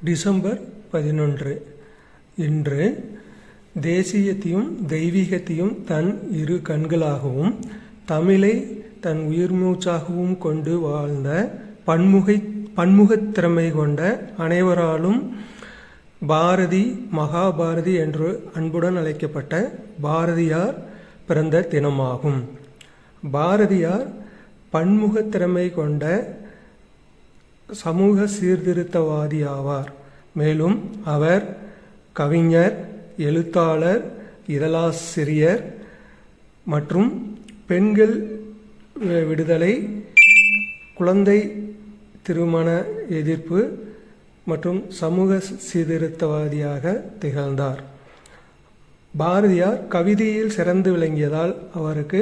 December 11 இன்று தேசியத்தையும் தெய்வீகத்தையும் தன் இரு கண்களாகவும் தமிழை தன் உயிர்மூச்சாகவும் கொண்டு வாழ்ந்த பன்முகத் திறமை கொண்ட அனைவராலும் பாரதி மகாபாரதி என்று அன்புடன் அழைக்கப்பட்ட பாரதியார் பிறந்த தினமாகும். பாரதியார் பன்முகத் திறமை கொண்ட சமூக சீர்திருத்தவாதி ஆவார். மேலும் அவர் கவிஞர், எழுத்தாளர், இதழாசிரியர் மற்றும் பெண்கள் விடுதலை, குழந்தை திருமண எதிர்ப்பு மற்றும் சமூக சீர்திருத்தவாதியாக திகழ்ந்தார். பாரதியார் கவிதையில் சிறந்து விளங்கியதால் அவருக்கு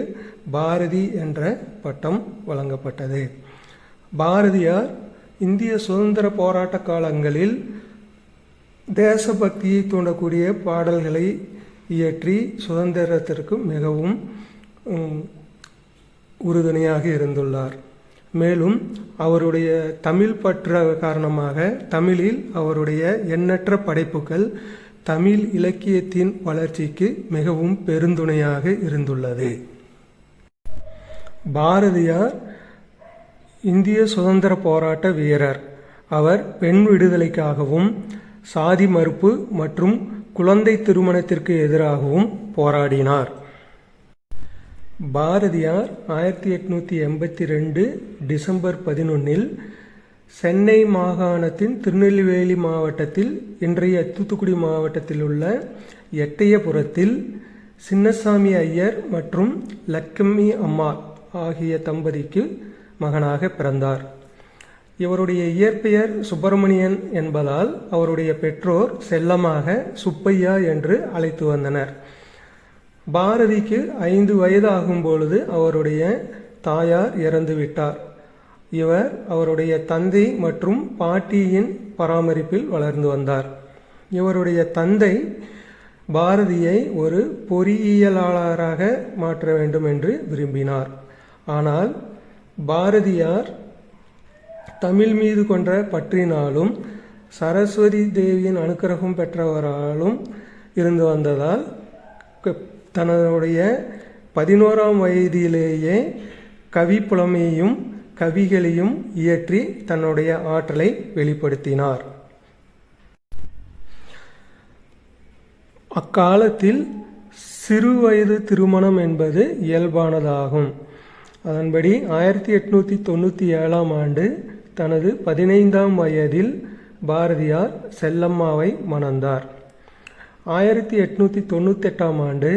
பாரதி என்ற பட்டம் வழங்கப்பட்டது. பாரதியார் இந்திய சுதந்திர போராட்ட காலங்களில் தேசபக்தியை தூண்டக்கூடிய பாடல்களை இயற்றி சுதந்திரத்திற்கு மிகவும் உறுதுணையாக இருந்துள்ளார். மேலும் அவருடைய தமிழ் பற்று காரணமாக தமிழில் அவருடைய எண்ணற்ற படைப்புகள் தமிழ் இலக்கியத்தின் வளர்ச்சிக்கு மிகவும் பெருந்துணையாக இருந்துள்ளது. பாரதியார் இந்திய சுதந்திர போராட்ட வீரர். அவர் பெண் விடுதலைக்காகவும் சாதி மறுப்பு மற்றும் குழந்தை திருமணத்திற்கு எதிராகவும் போராடினார். பாரதியார் 1882 டிசம்பர் 11 சென்னை மாகாணத்தின் திருநெல்வேலி மாவட்டத்தில், இன்றைய தூத்துக்குடி மாவட்டத்தில் உள்ள எட்டயபுரத்தில் சின்னசாமி ஐயர் மற்றும் லட்சுமி அம்மா ஆகிய தம்பதிக்கு மகனாக பிறந்தார். இவருடைய இயற்பெயர் சுப்பிரமணியன் என்பதால் அவருடைய பெற்றோர் செல்லமாக சுப்பையா என்று அழைத்து வந்தனர். பாரதிக்கு 5 வயது ஆகும் பொழுது அவருடைய தாயார் இறந்துவிட்டார். இவர் அவருடைய தந்தை மற்றும் பாட்டியின் பராமரிப்பில் வளர்ந்து வந்தார். இவருடைய தந்தை பாரதியை ஒரு பொறியியலாளராக மாற்ற வேண்டும் என்று விரும்பினார். ஆனால் பாரதியார் தமிழ் மீது கொண்ட பற்றினாலும் சரஸ்வதி தேவியின் அனுக்கிரகம் பெற்றவராலும் இருந்து வந்ததால் தன்னுடைய 11ஆம் வயதிலேயே கவி புலமையையும் கவிகளையும் இயற்றி தன்னுடைய ஆற்றலை வெளிப்படுத்தினார். அக்காலத்தில் சிறுவயது திருமணம் என்பது இயல்பானதாகும். அதன்படி 1897ஆம் ஆண்டு தனது 15ஆம் வயதில் பாரதியார் செல்லம்மாவை மணந்தார். 1898ஆம் ஆண்டு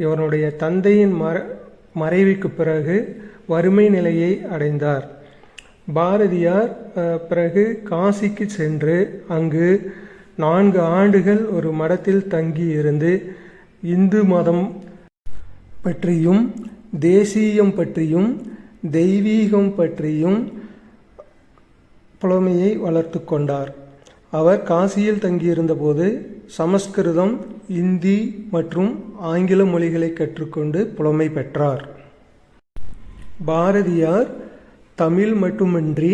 இவருடைய தந்தையின் மறைவுக்கு பிறகு வறுமை நிலையை அடைந்தார். பாரதியார் பிறகு காசிக்கு சென்று அங்கு 4 ஆண்டுகள் ஒரு மடத்தில் தங்கி இருந்து இந்து மதம் பற்றியும் தேசியம் பற்றியும் தெய்வீகம் பற்றியும் புலமையை வளர்த்து கொண்டார். அவர் காசியில் தங்கியிருந்தபோது சமஸ்கிருதம், இந்தி மற்றும் ஆங்கில மொழிகளை கற்றுக்கொண்டு புலமை பெற்றார். பாரதியார் தமிழ் மட்டுமின்றி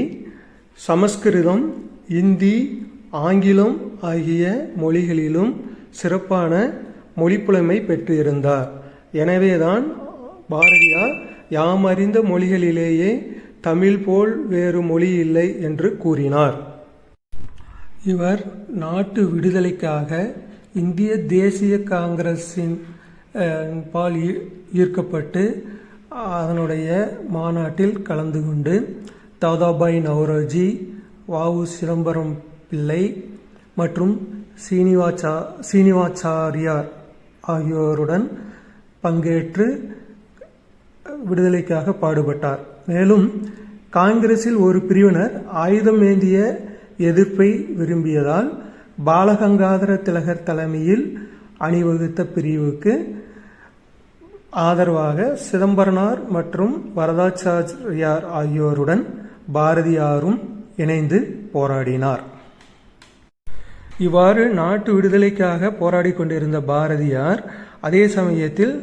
சமஸ்கிருதம், இந்தி, ஆங்கிலம் ஆகிய மொழிகளிலும் சிறப்பான மொழிப்புலமை பெற்றிருந்தார். எனவேதான் பாரதியார் யாம் அறிந்த மொழிகளிலேயே தமிழ் போல் வேறு மொழி இல்லை என்று கூறினார். இவர் நாட்டு விடுதலைக்காக இந்திய தேசிய காங்கிரஸின் பால் ஈர்க்கப்பட்டு அதனுடைய மாநாட்டில் கலந்து கொண்டு தாதாபாய் நவரோஜி, வ.உ. சிதம்பரம் பிள்ளை மற்றும் சீனிவாச்சாரியார் ஆகியோருடன் பங்கேற்று விடுதலைக்காக பாடுபட்டார். மேலும் காங்கிரஸில் ஒரு பிரிவினர் ஆயுதம் ஏந்திய எதிர்ப்பை விரும்பியதால் பாலகங்காதர திலகர் தலைமையில் அணிவகுத்த பிரிவுக்கு ஆதரவாக சிதம்பரனார் மற்றும் வரதாச்சாரியார் ஆகியோருடன் பாரதியாரும் இணைந்து போராடினார். இவ்வாறு நாட்டு விடுதலைக்காக போராடி கொண்டிருந்த பாரதியார் அதே சமயத்தில்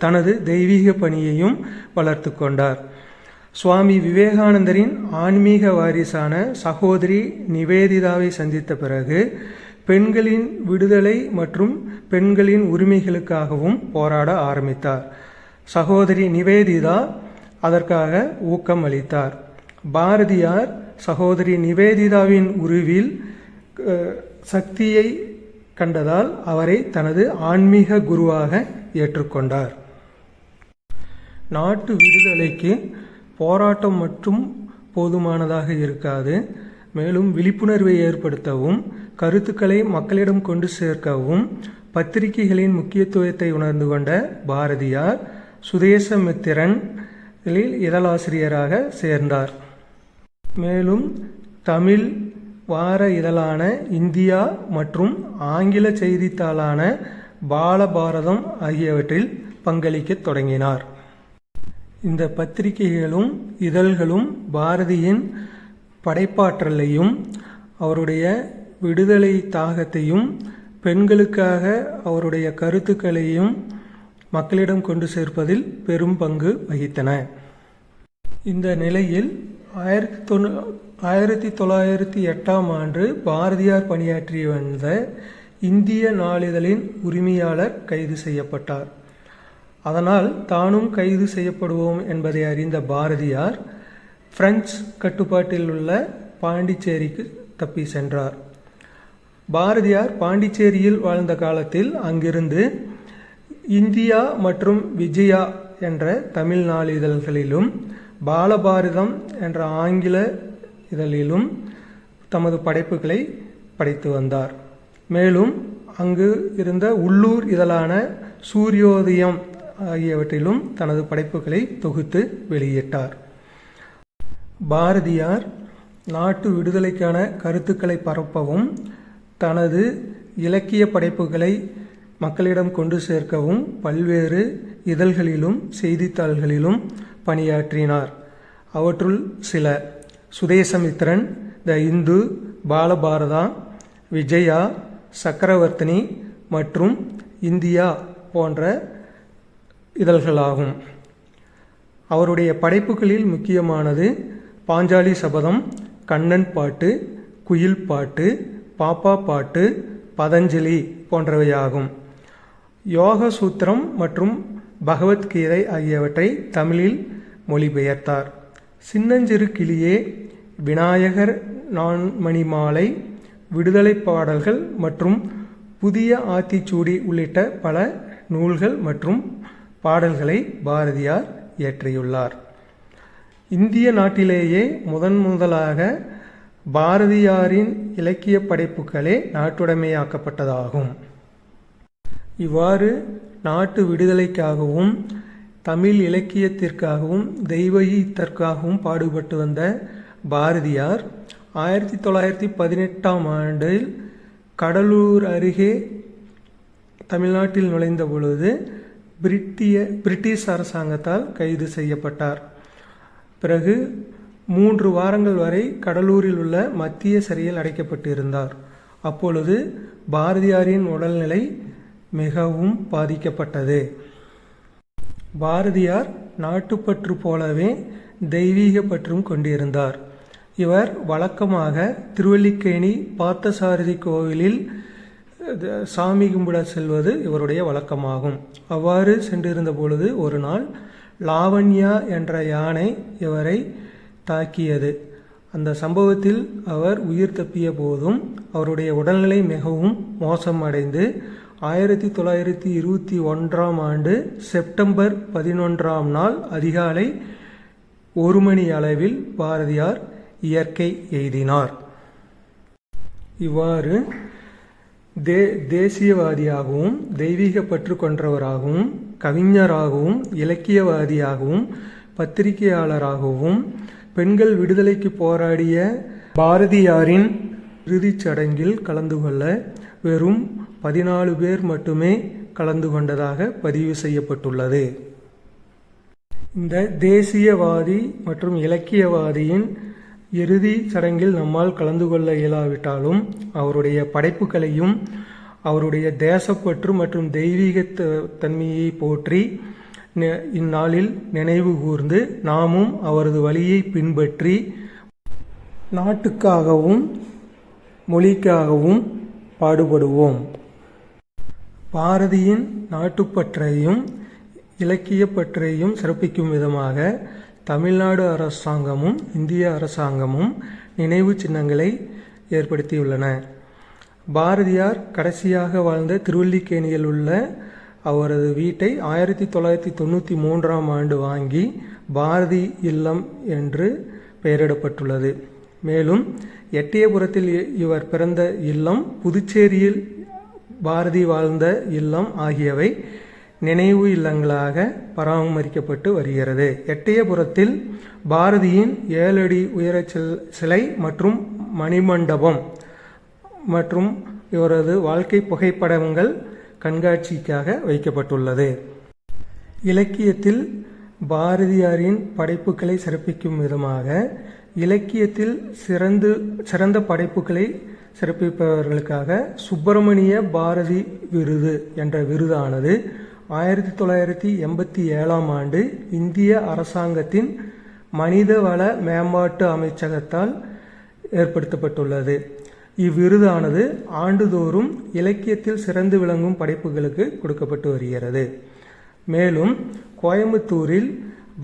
தனது தெய்வீக பணியையும் வளர்த்து கொண்டார். சுவாமி விவேகானந்தரின் ஆன்மீக வாரிசான சகோதரி நிவேதிதாவை சந்தித்த பிறகு பெண்களின் விடுதலை மற்றும் பெண்களின் உரிமைகளுக்காகவும் போராட ஆரம்பித்தார். சகோதரி நிவேதிதா அதற்காக ஊக்கம் அளித்தார். பாரதியார் சகோதரி நிவேதிதாவின் உருவில் சக்தியை கண்டதால் அவரை தனது ஆன்மீக குருவாக ஏற்றுக்கொண்டார். நாட்டு விடுதலைக்கு போராட்டம் மட்டும் போதுமானதாக இருக்காது. மேலும் விழிப்புணர்வை ஏற்படுத்தவும் கருத்துக்களை மக்களிடம் கொண்டு சேர்க்கவும் பத்திரிகைகளின் முக்கியத்துவத்தை உணர்ந்து கொண்ட பாரதியார் சுதேசமித்திரன் இதழாசிரியராக சேர்ந்தார். மேலும் தமிழ் வார இதழான இந்தியா மற்றும் ஆங்கில செய்தித்தாளான பாலபாரதம் ஆகியவற்றில் பங்களிக்க தொடங்கினார். இந்த பத்திரிகைகளும் இதழ்களும் பாரதியின் படைப்பாற்றலையும் அவருடைய விடுதலை தாகத்தையும் பெண்களுக்காக அவருடைய கருத்துக்களையும் மக்களிடம் கொண்டு சேர்ப்பதில் பெரும் பங்கு வகித்தன. இந்த நிலையில் 1908 பாரதியார் பணியாற்றி வந்த இந்திய நாளிதழின் உரிமையாளர் கைது செய்யப்பட்டார். அதனால் தானும் கைது செய்யப்படுவோம் என்பதை அறிந்த பாரதியார் பிரெஞ்சு கட்டுப்பாட்டில் உள்ள பாண்டிச்சேரிக்கு தப்பி சென்றார். பாரதியார் பாண்டிச்சேரியில் வாழ்ந்த காலத்தில் அங்கிருந்து இந்தியா மற்றும் விஜயா என்ற தமிழ் நாளிதழ்களிலும் பாலபாரதம் என்ற ஆங்கில இதழிலும் தமது படைப்புகளை படைத்து வந்தார். மேலும் அங்கு இருந்த உள்ளூர் இதழான சூரியோதயம் ஆகியவற்றிலும் தனது படைப்புகளை தொகுத்து வெளியிட்டார். பாரதியார் நாட்டு விடுதலைக்கான கருத்துக்களை பரப்பவும் தனது இலக்கிய படைப்புகளை மக்களிடம் கொண்டு சேர்க்கவும் பல்வேறு இதழ்களிலும் செய்தித்தாள்களிலும் பணியாற்றினார். அவற்றுள் சில சுதேசமித்திரன், த இந்து, பாலபாரதா, விஜயா, சக்கரவர்த்தினி மற்றும் இந்தியா போன்ற இதழ்களாகும். அவருடைய படைப்புகளில் முக்கியமானது பாஞ்சாலி சபதம், கண்ணன் பாட்டு, குயில் பாட்டு, பாப்பா பாட்டு, பதஞ்சலி போன்றவையாகும். யோக சூத்திரம் மற்றும் பகவத்கீதை ஆகியவற்றை தமிழில் மொழிபெயர்த்தார். சின்னஞ்சிறு கிளியே, விநாயகர் நான்மணிமாலை, விடுதலை பாடல்கள் மற்றும் புதிய ஆத்திச்சூடி உள்ளிட்ட பல நூல்கள் மற்றும் பாடல்களை பாரதியார் இயற்றியுள்ளார். இந்திய நாட்டிலேயே முதலாக பாரதியாரின் இலக்கிய படைப்புகளே நாட்டுடைமையாக்கப்பட்டதாகும். இவ்வாறு நாட்டு விடுதலைக்காகவும் தமிழ் இலக்கியத்திற்காகவும் தெய்வீகத்திற்காகவும் பாடுபட்டு வந்த பாரதியார் 1918 கடலூர் அருகே தமிழ்நாட்டில் நுழைந்த பொழுது பிரிட்டிஷ் அரசாங்கத்தால் கைது செய்யப்பட்டார். பிறகு 3 வாரங்கள் வரை கடலூரில் உள்ள மத்திய சிறையில் அடைக்கப்பட்டிருந்தார். அப்பொழுது பாரதியாரின் உடல்நிலை மிகவும் பாதிக்கப்பட்டது. பாரதியார் நாட்டுப்பற்று போலவே தெய்வீக பற்றும் கொண்டிருந்தார். இவர் வழக்கமாக திருவல்லிக்கேணி பார்த்தசாரதி கோவிலில் சாமி கும்பிட செல்வது இவருடைய வழக்கமாகும். அவ்வாறு சென்றிருந்த பொழுது ஒரு நாள் லாவண்யா என்ற யானை இவரை தாக்கியது. அந்த சம்பவத்தில் அவர் உயிர் தப்பிய போதும் அவருடைய உடல்நிலை மிகவும் மோசமடைந்து 1921 செப்டம்பர் 11 அதிகாலை 1 மணி அளவில் பாரதியார் இயற்கை எய்தினார். இவ்வாறு தேசியவாதியாகவும் தெய்வீக பற்று கொண்டவராகவும் கவிஞராகவும் இலக்கியவாதியாகவும் பத்திரிகையாளராகவும் பெண்கள் விடுதலைக்கு போராடிய பாரதியாரின் இறுதிச் சடங்கில் கலந்து கொள்ள வெறும் 14 பேர் மட்டுமே கலந்து கொண்டதாக பதிவு செய்யப்பட்டுள்ளது. இந்த தேசியவாதி மற்றும் இலக்கியவாதியின் இறுதி சடங்கில் நம்மால் கலந்து கொள்ள இயலாவிட்டாலும் அவருடைய படைப்புகளையும் அவருடைய தேசப்பற்று மற்றும் தெய்வீக தன்மையை போற்றி இந்நாளில் நினைவு கூர்ந்து நாமும் அவரது வழியை பின்பற்றி நாட்டுக்காகவும் மொழிக்காகவும் பாடுபடுவோம். பாரதியின் நாட்டுப்பற்றையும் இலக்கியப்பற்றையும் சிறப்பிக்கும் விதமாக தமிழ்நாடு அரசாங்கமும் இந்திய அரசாங்கமும் நினைவு சின்னங்களை ஏற்படுத்தியுள்ளன. பாரதியார் கடைசியாக வாழ்ந்த திருவல்லிக்கேணியில் உள்ள அவரது வீட்டை 1993ஆம் ஆண்டு வாங்கி பாரதி இல்லம் என்று பெயரிடப்பட்டுள்ளது. மேலும் எட்டயபுரத்தில் இவர் பிறந்த இல்லம், புதுச்சேரியில் பாரதி வாழ்ந்த இல்லம் ஆகியவை நினைவு இல்லங்களாக பராமரிக்கப்பட்டு வருகிறது. எட்டயபுரத்தில் பாரதியின் 7 அடி உயர சிலை மற்றும் மணிமண்டபம் மற்றும் இவரது வாழ்க்கை புகைப்படங்கள் கண்காட்சிக்காக வைக்கப்பட்டுள்ளது. இலக்கியத்தில் பாரதியாரின் படைப்புகளை சிறப்பிக்கும் விதமாக இலக்கியத்தில் சிறந்த படைப்புகளை சிறப்பிப்பவர்களுக்காக சுப்பிரமணிய பாரதி விருது என்ற விருதானது 1987ஆம் ஆண்டு இந்திய அரசாங்கத்தின் மனிதவள மேம்பாட்டு அமைச்சகத்தால் ஏற்படுத்தப்பட்டுள்ளது. இவ்விருதானது ஆண்டுதோறும் இலக்கியத்தில் சிறந்து விளங்கும் படைப்புகளுக்கு கொடுக்கப்பட்டு வருகிறது. மேலும் கோயம்புத்தூரில்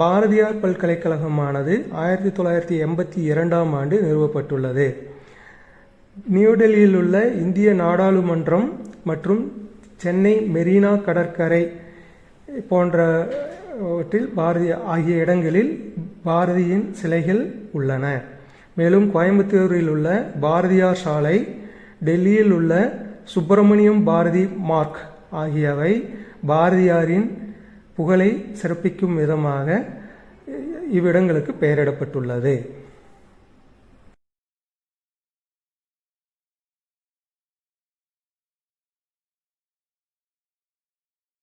பாரதியார் பல்கலைக்கழகமானது 1982ஆம் ஆண்டு நிறுவப்பட்டுள்ளது. நியூடெல்லியில் உள்ள இந்திய நாடாளுமன்றம் மற்றும் சென்னை மெரினா கடற்கரை போன்றவற்றில் ஆகிய இடங்களில் பாரதியின் சிலைகள் உள்ளன. மேலும் கோயம்புத்தூரில் உள்ள பாரதியார் சாலை, டெல்லியில் உள்ள சுப்பிரமணியம் பாரதி மார்க் ஆகியவை பாரதியாரின் புகழை சிறப்பிக்கும் விதமாக இவ்விடங்களுக்கு பெயரிடப்பட்டுள்ளது.